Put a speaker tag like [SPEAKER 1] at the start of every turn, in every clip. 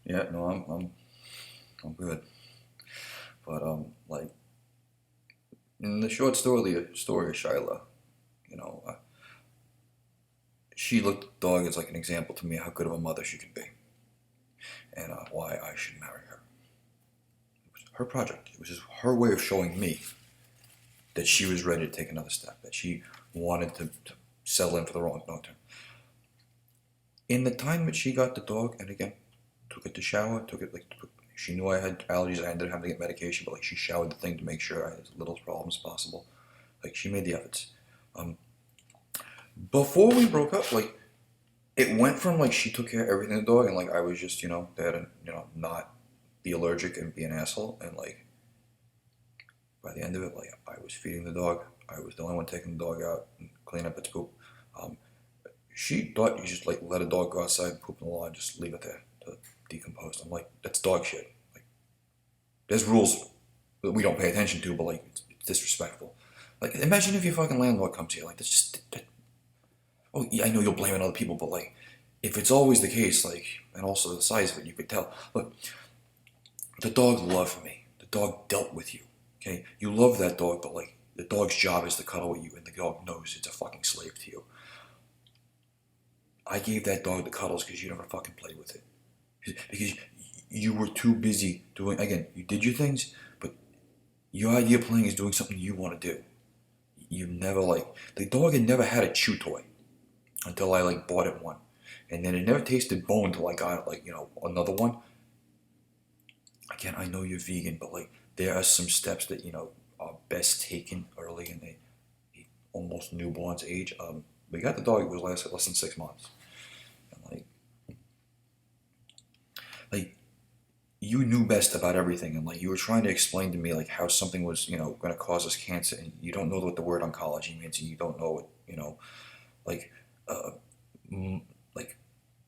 [SPEAKER 1] Yeah, no, I'm good. But like in the short story of Shyla, you know, she looked at the dog as like an example to me how good of a mother she can be, and why I should marry her. It was her project. It was just her way of showing me that she was ready to take another step. That she wanted to settle in for the long term. In the time that she got the dog, and again, took it to shower, took it like she knew I had allergies. I ended up having to get medication, but like she showered the thing to make sure I had as little problems as possible. Like she made the efforts. Um, Before we broke up, like it went from like she took care of everything in the dog, and like I was just there to not be allergic and be an asshole, and like by the end of it, like I was feeding the dog. I was the only one taking the dog out and cleaning up its poop. Um, she thought you just like let a dog go outside, poop in the lawn, just leave it there to decompose. I'm like, that's dog shit. Like, there's rules that we don't pay attention to, but like it's disrespectful. Like, imagine if your fucking landlord comes here, like that's just. Oh, yeah, I know you'll blame it on other people, but like, if it's always the case, like, and also the size of it, you could tell. Look, the dog loved me. The dog dealt with you. Okay, you love that dog, but like, the dog's job is to cuddle with you, and the dog knows it's a fucking slave to you. I gave that dog the cuddles because you never fucking played with it. Because you were too busy doing, again, you did your things, but your idea of playing is doing something you want to do. You never like, the dog had never had a chew toy until I like bought it one. And then it never tasted bone until I got like, another one. Again, I know you're vegan, but like there are some steps that, are best taken early in the almost newborn's age. We got the dog, it was less than 6 months. And like you knew best about everything, and like you were trying to explain to me like how something was going to cause us cancer, and you don't know what the word oncology means, and you don't know what like uh, like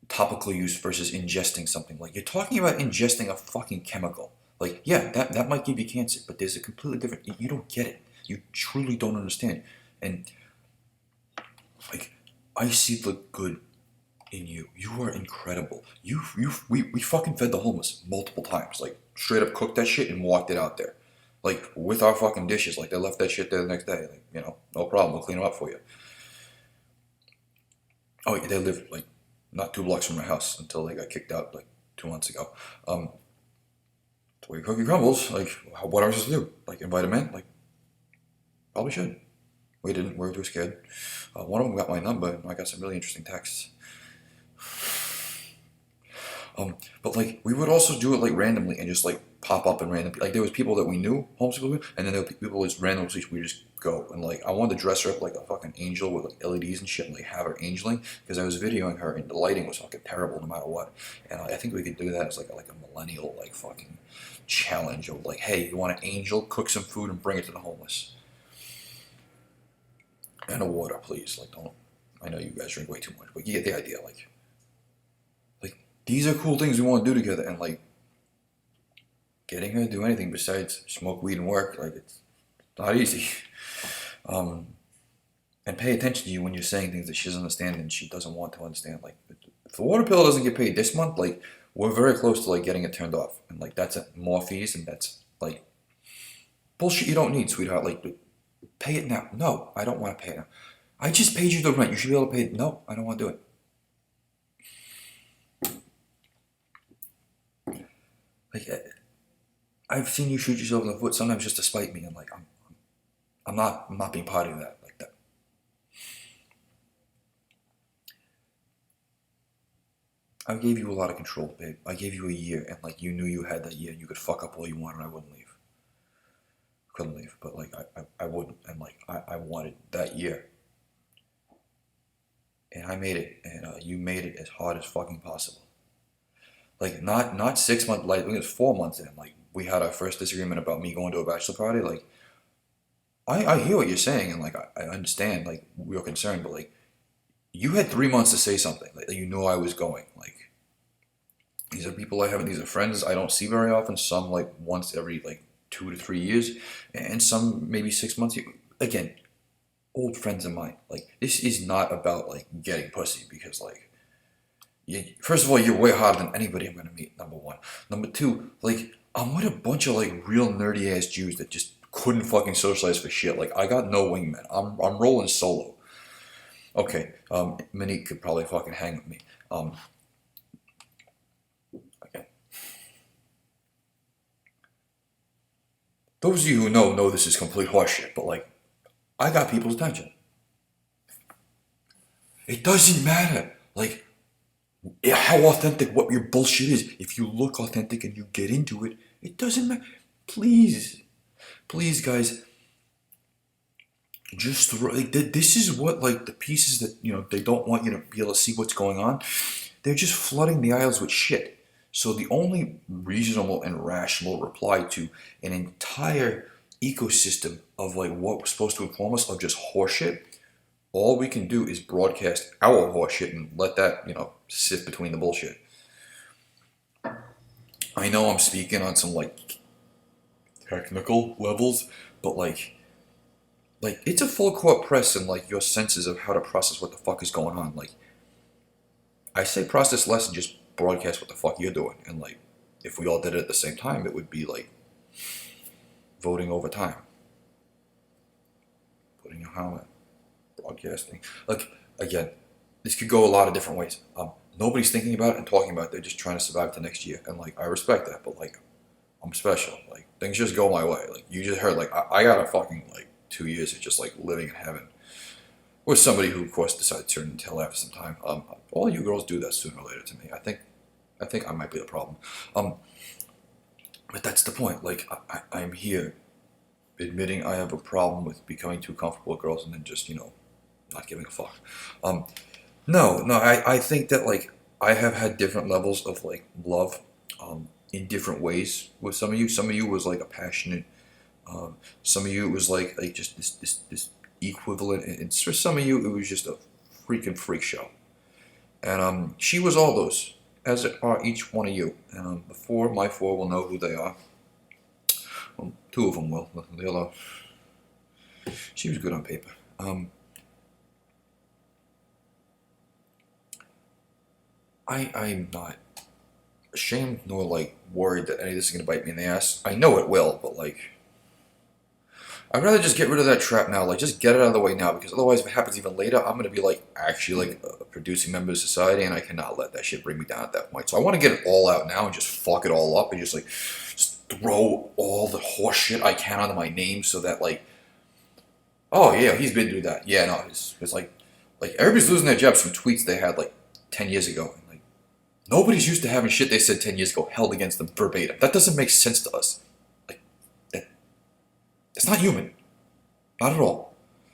[SPEAKER 1] topical use versus ingesting something. Like you're talking about ingesting a fucking chemical. Like yeah, that might give you cancer, but there's a completely different. You don't get it. You truly don't understand. And like I see the good in you. You are incredible. We fucking fed the homeless multiple times. Like straight up cooked that shit and walked it out there. Like with our fucking dishes. Like they left that shit there the next day. Like, no problem. We'll clean them up for you. Oh yeah, they lived like not 2 blocks from my house until they got kicked out like 2 months ago. Um, the way your cookie crumbles, like what am I supposed to do? Like invite them in? Like probably should. We didn't. We were too scared. One of them got my number, and I got some really interesting texts. But like we would also do it like randomly and just like pop up and random. Like there was people that we knew, homeless people, and then there were people just randomly we just go and like I wanted to dress her up like a fucking angel with like LEDs and shit and like have her angeling because I was videoing her and the lighting was fucking terrible no matter what. And I think we could do that as like a millennial like fucking challenge of like, hey, you want an angel? Cook some food and bring it to the homeless. And a water, please. Like don't. I know you guys drink way too much, but you get the idea. Like these are cool things we want to do together, and like getting her to do anything besides smoke weed and work, like it's not easy. Um, and pay attention to you when you're saying things that she doesn't understand and she doesn't want to understand. Like if the water bill doesn't get paid this month, like we're very close to like getting it turned off, and like that's more fees, and that's like bullshit you don't need, sweetheart. Like pay it now. No, I don't want to pay it now. I just paid you the rent. You should be able to pay it. No, I don't want to do it. Like I've seen you shoot yourself in the foot sometimes just to spite me, and like I'm not being part of that like that. I gave you a lot of control, babe. I gave you a year, and like you knew you had that year, and you could fuck up all you wanted, and I wouldn't leave. Couldn't leave, but like I wouldn't, and like I wanted that year, and I made it, and you made it as hard as fucking possible. Like not 6 months, like I think it was 4 months in. Like we had our first disagreement about me going to a bachelor party. Like I hear what you're saying, and like I understand like your concern, but like you had 3 months to say something. Like you knew I was going. Like these are people I haven't. These are friends I don't see very often. Some like once every like 2 to 3 years, and some maybe 6 months. Again, old friends of mine. Like this is not about like getting pussy because like first of all you're way hotter than anybody I'm gonna meet. Number one, Number two, like, I'm with a bunch of like real nerdy ass Jews that just couldn't fucking socialize for shit. Like, I got no wingman. I'm rolling solo. Okay, Monique could probably fucking hang with me. Okay. Those of you who know this is complete horseshit, but like, I got people's attention. It doesn't matter, like, how authentic what your bullshit is. If you look authentic and you get into it, it doesn't matter. Please, please, guys, just like this is what like the pieces that they don't want you to be able to see what's going on. They're just flooding the aisles with shit. So the only reasonable and rational reply to an entire ecosystem of like what was supposed to inform us of just horseshit, all we can do is broadcast our horseshit and let that sit between the bullshit. I know I'm speaking on some like technical levels, but like it's a full court press and like your senses of how to process what the fuck is going on. Like, I say process less and just broadcast what the fuck you're doing. And like, if we all did it at the same time, it would be like voting over time. Putting your helmet, broadcasting. Like, again, this could go a lot of different ways. Nobody's thinking about it and talking about it. They're just trying to survive the next year. And like, I respect that, but like, I'm special. Like, things just go my way. Like, you just heard, like, I got a fucking like 2 years of just like living in heaven with somebody who of course decided to turn into hell after some time. All you girls do that sooner or later to me. I think I might be the problem. But that's the point. Like, I'm here admitting I have a problem with becoming too comfortable with girls and then just not giving a fuck. No, I think that like I have had different levels of like love in different ways with some of you. Some of you was like a passionate. Some of you it was like just this equivalent, and for some of you it was just a freaking freak show. And she was all those, as are each one of you. And my four will know who they are. Well, two of them will. The other, she was good on paper. I'm not ashamed nor like worried that any of this is gonna bite me in the ass. I know it will, but like, I'd rather just get rid of that trap now. Like, just get it out of the way now, because otherwise, if it happens even later, I'm gonna be like actually like a producing member of society, and I cannot let that shit bring me down at that point. So I want to get it all out now and just fuck it all up and just throw all the horse shit I can onto my name, so that like, oh yeah, he's been through that. Yeah, no, it's like everybody's losing their jobs from tweets they had like 10 years ago. And like, nobody's used to having shit they said 10 years ago held against them verbatim. That doesn't make sense to us. Like, that's not human. Not at all.